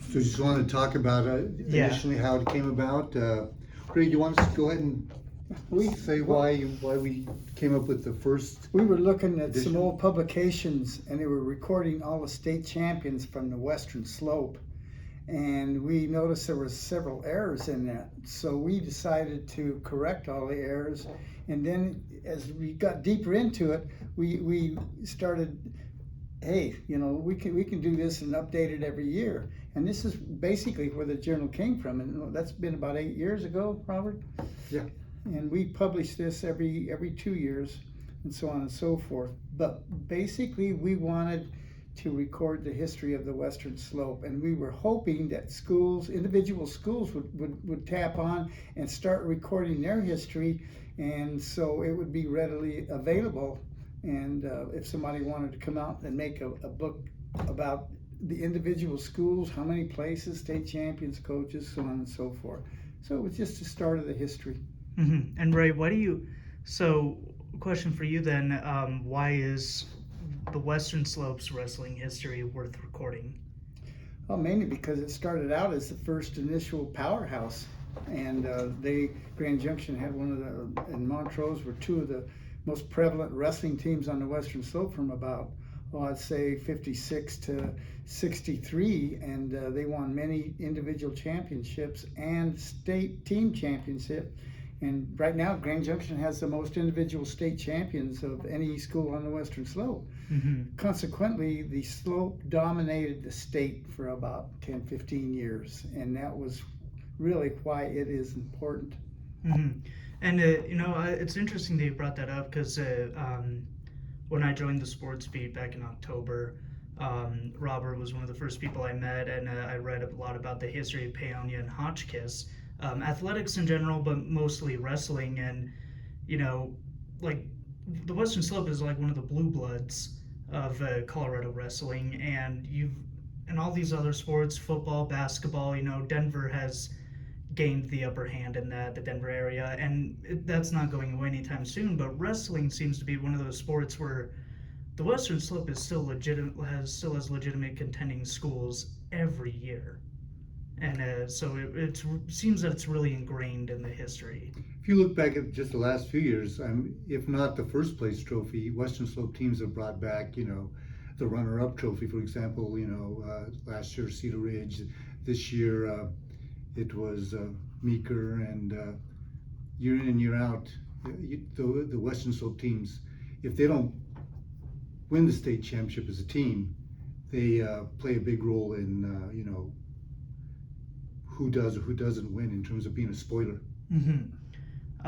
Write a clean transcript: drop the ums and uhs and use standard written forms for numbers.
So you just want to talk about initially how it came about. Ray, you want us to go ahead and say why we came up with the first? We were looking at edition? some old publications, and they were recording all the state champions from the Western Slope, and we noticed there were several errors in that. So we decided to correct all the errors, and then as we got deeper into it, we started, hey, we can do this and update it every year. And this is basically where the journal came from, and that's been about 8 years ago, Robert. Yeah. And we publish this every 2 years, and so on and so forth. But basically, we wanted to record the history of the Western Slope, and we were hoping that individual schools would tap on and start recording their history, and so it would be readily available. And if somebody wanted to come out and make a book about the individual schools, how many places, state champions, coaches, so on and so forth. So it was just the start of the history. Mm-hmm. And Ray, question for you then, why is the Western Slopes wrestling history worth recording? Well, mainly because it started out as the first initial powerhouse, and Grand Junction had and Montrose were two of the most prevalent wrestling teams on the Western Slope from about, I'd say 56 to 63, and they won many individual championships and state team championship. And right now, Grand Junction has the most individual state champions of any school on the Western Slope. Mm-hmm. Consequently, the slope dominated the state for about 10, 15 years, and that was really why it is important. Mm-hmm. And it's interesting that you brought that up, because when I joined the sports beat back in October, Robert was one of the first people I met, and I read a lot about the history of Paonia and Hotchkiss, athletics in general, but mostly wrestling. And like the Western Slope is like one of the blue bloods of Colorado wrestling, and in all these other sports, football, basketball, Denver has gained the upper hand in the Denver area, and that's not going away anytime soon. But wrestling seems to be one of those sports where the Western Slope is still has legitimate contending schools every year, and so it seems that it's really ingrained in the history. If you look back at just the last few years, if not the first place trophy, Western Slope teams have brought back, the runner-up trophy, for example. Last year Cedar Ridge, this year it was Meeker, and year in and year out, the Western Slope teams, if they don't win the state championship as a team, they play a big role in who does or who doesn't win in terms of being a spoiler. Mm-hmm.